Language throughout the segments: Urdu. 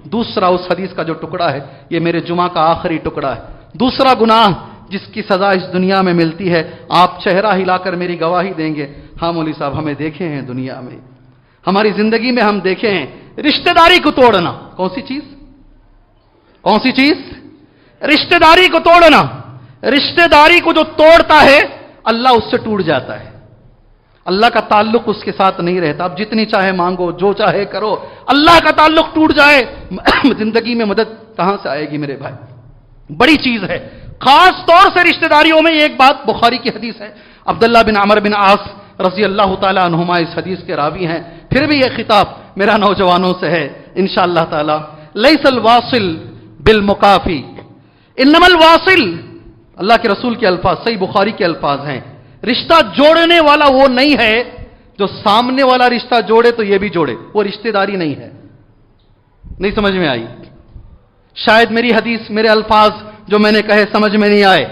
دوسرا اس حدیث کا جو ٹکڑا ہے یہ میرے جمعہ کا آخری ٹکڑا ہے. دوسرا گناہ جس کی سزا اس دنیا میں ملتی ہے، آپ چہرہ ہلا کر میری گواہی دیں گے، ہاں مولوی صاحب ہمیں دیکھے ہیں دنیا میں، ہماری زندگی میں ہم دیکھے ہیں رشتہ داری کو توڑنا. کون سی چیز؟ کون سی چیز؟ رشتہ داری کو توڑنا. رشتہ داری کو جو توڑتا ہے اللہ اس سے ٹوٹ جاتا ہے. اللہ کا تعلق اس کے ساتھ نہیں رہتا. اب جتنی چاہے مانگو، جو چاہے کرو، اللہ کا تعلق ٹوٹ جائے زندگی میں مدد کہاں سے آئے گی میرے بھائی؟ بڑی چیز ہے. خاص طور سے رشتہ داریوں میں ایک بات بخاری کی حدیث ہے، عبداللہ بن عمر بن عاص رضی اللہ تعالی عنہما اس حدیث کے راوی ہیں. پھر بھی یہ خطاب میرا نوجوانوں سے ہے انشاءاللہ تعالی. لیس الواصل بالمکافی انما الواصل، اللہ کے رسول کے الفاظ، صحیح بخاری کے الفاظ ہیں، رشتہ جوڑنے والا وہ نہیں ہے جو سامنے والا رشتہ جوڑے تو یہ بھی جوڑے، وہ رشتہ داری نہیں ہے. نہیں سمجھ میں آئی؟ شاید میری حدیث، میرے الفاظ جو میں نے کہے سمجھ میں نہیں آئے.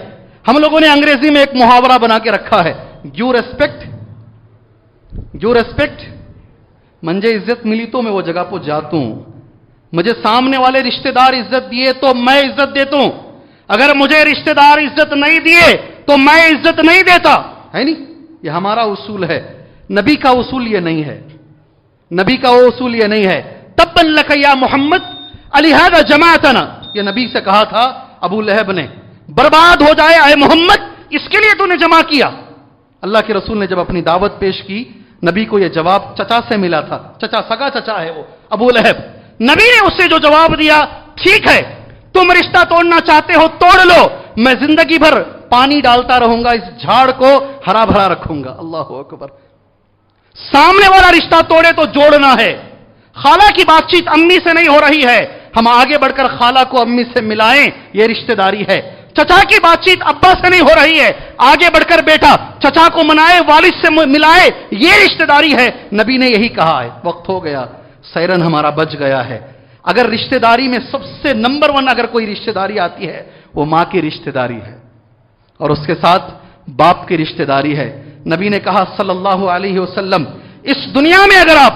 ہم لوگوں نے انگریزی میں ایک محاورہ بنا کے رکھا ہے، یو ریسپیکٹ منجھے عزت ملی تو میں وہ جگہ پہ جاتا ہوں. مجھے سامنے والے رشتہ دار عزت دیے تو میں عزت دیتا ہوں، اگر مجھے رشتہ دار عزت نہیں دیے تو میں عزت نہیں دیتا. ہے نہیں؟ یہ ہمارا اصول ہے. نبی کا اصول یہ نہیں ہے. نبی کا وہ اصول یہ نہیں ہے. تبا لک یا محمد لہذا جمعتنا، یہ نبی سے کہا تھا ابو لہب نے، برباد ہو جائے اے محمد، اس کے لیے تو نے جمع کیا. اللہ کے رسول نے جب اپنی دعوت پیش کی، نبی کو یہ جواب چچا سے ملا تھا. چچا، سگا چچا ہے وہ ابو لہب. نبی نے اس سے جو جواب دیا، ٹھیک ہے تم رشتہ توڑنا چاہتے ہو توڑ لو، میں زندگی بھر پانی ڈالتا رہوں گا، اس جھاڑ کو ہرا بھرا رکھوں گا. اللہ اکبر. سامنے والا رشتہ توڑے تو جوڑنا ہے. خالہ کی بات چیت امی سے نہیں ہو رہی ہے، ہم آگے بڑھ کر خالہ کو امی سے ملائیں، یہ رشتہ داری ہے. چچا کی بات چیت ابا سے نہیں ہو رہی ہے، آگے بڑھ کر بیٹا چچا کو منائے، والد سے ملائے، یہ رشتہ داری ہے. نبی نے یہی کہا ہے. وقت ہو گیا، سیرن ہمارا بچ گیا ہے. اگر رشتہ داری میں سب سے نمبر 1 اگر کوئی رشتہ داری آتی ہے وہ ماں کی رشتہ داری ہے، اور اس کے ساتھ باپ کی رشتہ داری ہے. نبی نے کہا صلی اللہ علیہ وسلم، اس دنیا میں اگر آپ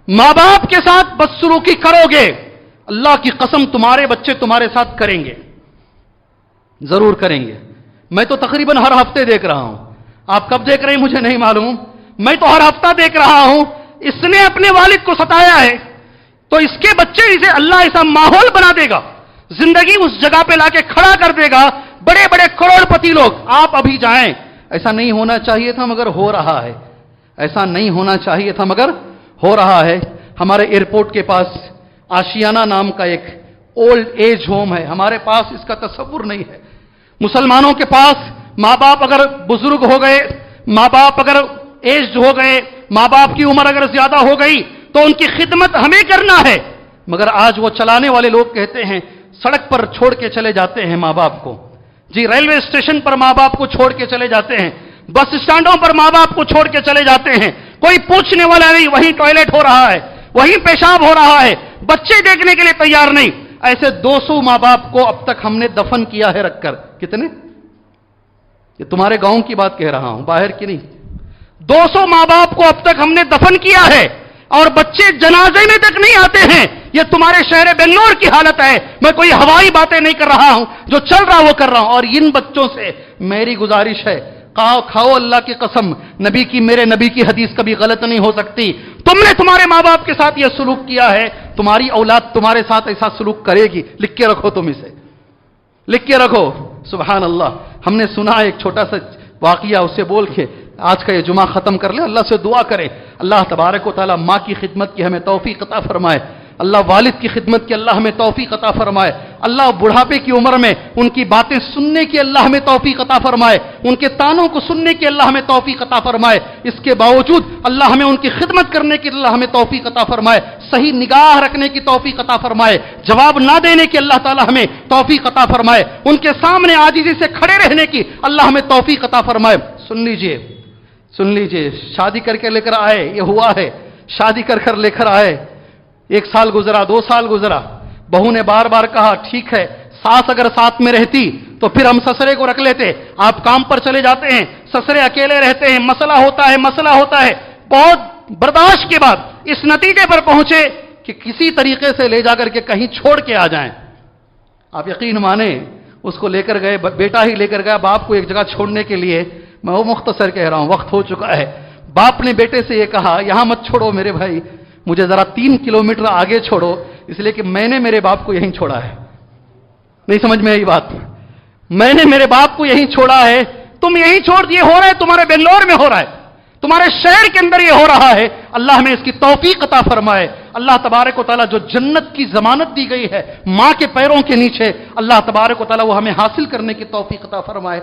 ماں باپ کے ساتھ بدسلوکی کرو گے، اللہ کی قسم تمہارے بچے تمہارے ساتھ کریں گے، ضرور کریں گے. میں تو تقریباً ہر ہفتے دیکھ رہا ہوں. آپ کب دیکھ رہے ہیں مجھے نہیں معلوم، میں تو ہر ہفتہ دیکھ رہا ہوں. اس نے اپنے والد کو ستایا ہے تو اس کے بچے اسے اللہ ایسا ماحول بنا دے گا، زندگی اس جگہ پہ لا کے کھڑا کر دے گا. بڑے بڑے کروڑ پتی لوگ، آپ ابھی جائیں. ایسا نہیں ہونا چاہیے تھا مگر ہو رہا ہے. ایسا نہیں ہونا چاہیے تھا مگر ہو رہا ہے. ہمارے ایئرپورٹ کے پاس آشیانہ نام کا ایک اولڈ ایج ہوم ہے. ہمارے پاس اس کا تصور نہیں ہے. مسلمانوں کے پاس ماں باپ اگر بزرگ ہو گئے، ماں باپ اگر ایج ہو گئے، ماں باپ کی عمر اگر زیادہ ہو گئی تو ان کی خدمت ہمیں کرنا ہے. مگر آج وہ چلانے والے لوگ کہتے ہیں سڑک پر چھوڑ کے چلے جاتے ہیں ماں باپ کو. جی، ریلوے اسٹیشن پر ماں باپ کو چھوڑ کے چلے جاتے ہیں، بس اسٹینڈوں پر ماں باپ کو چھوڑ کے چلے جاتے ہیں. کوئی پوچھنے والا نہیں، وہیں ٹوائلٹ ہو رہا ہے، وہیں پیشاب ہو رہا ہے، بچے دیکھنے کے لیے تیار نہیں. ایسے 200 ماں باپ کو اب تک ہم نے دفن کیا ہے رکھ کر. کتنے؟ یہ تمہارے گاؤں کی بات کہہ رہا ہوں، باہر کی نہیں. 200 ماں باپ کو اب تک ہم نے دفن کیا ہے اور بچے جنازے میں تک نہیں آتے ہیں. یہ تمہارے شہر بنگلور کی حالت ہے. میں کوئی ہوائی باتیں نہیں کر رہا ہوں، جو چل رہا وہ کر رہا ہوں. اور ان بچوں سے میری گزارش ہے، کھاؤ اللہ کی قسم، نبی کی، میرے نبی کی حدیث کبھی غلط نہیں ہو سکتی. تم نے تمہارے ماں باپ کے ساتھ یہ سلوک کیا ہے، تمہاری اولاد تمہارے ساتھ ایسا سلوک کرے گی. لکھ کے رکھو، تم اسے لکھ کے رکھو. سبحان اللہ. ہم نے سنا ایک چھوٹا سا واقعہ، اسے بول کے آج کا یہ جمعہ ختم کر لیں. اللہ سے دعا کریں اللہ تبارک و تعالیٰ ماں کی خدمت کی ہمیں توفیق عطا فرمائے. اللہ والد کی خدمت کی اللہ ہمیں توفیق عطا فرمائے. اللہ بڑھاپے کی عمر میں ان کی باتیں سننے کی اللہ ہمیں توفیق عطا فرمائے. ان کے تانوں کو سننے کی اللہ ہمیں توفیق عطا فرمائے. اس کے باوجود اللہ ہمیں ان کی خدمت کرنے کی اللہ ہمیں توفیق عطا فرمائے. صحیح نگاہ رکھنے کی توفیق عطا فرمائے. جواب نہ دینے کی اللہ تعالیٰ ہمیں توفیق عطا فرمائے. ان کے سامنے عاجزی سے کھڑے رہنے کی اللہ ہمیں توفیق عطا فرمائے. سن لیجئے شادی کر کے لے کر آئے، یہ ہوا ہے، شادی کر لے کر آئے. 1 سال گزرا، 2 سال گزرا، بہو نے بار بار کہا ٹھیک ہے، ساس اگر ساتھ میں رہتی تو پھر ہم سسرے کو رکھ لیتے. آپ کام پر چلے جاتے ہیں، سسرے اکیلے رہتے ہیں، مسئلہ ہوتا ہے. بہت برداشت کے بعد اس نتیجے پر پہنچے کہ کسی طریقے سے لے جا کر کے کہیں چھوڑ کے آ جائیں. آپ یقین مانیں اس کو لے کر گئے, بیٹا ہی لے کر گیا باپ کو ایک جگہ چھوڑنے کے لیے. میں وہ مختصر کہہ رہا ہوں, وقت ہو چکا ہے. باپ نے بیٹے سے یہ کہا یہاں مت چھوڑو میرے بھائی, مجھے ذرا 3 کلومیٹر آگے چھوڑو, اس لیے کہ میں نے میرے باپ کو یہیں چھوڑا ہے. نہیں سمجھ میں آئی بات؟ میں نے میرے باپ کو یہیں چھوڑا ہے, تم یہیں چھوڑ دیے. ہو رہا ہے تمہارے بنگلور میں ہو رہا ہے, تمہارے شہر کے اندر یہ ہو رہا ہے. اللہ ہمیں اس کی توفیق عطا فرمائے. اللہ تبارک و تعالیٰ جو جنت کی ضمانت دی گئی ہے ماں کے پیروں کے نیچے, اللہ تبارک و تعالیٰ وہ ہمیں حاصل کرنے کی توفیق عطا فرمائے.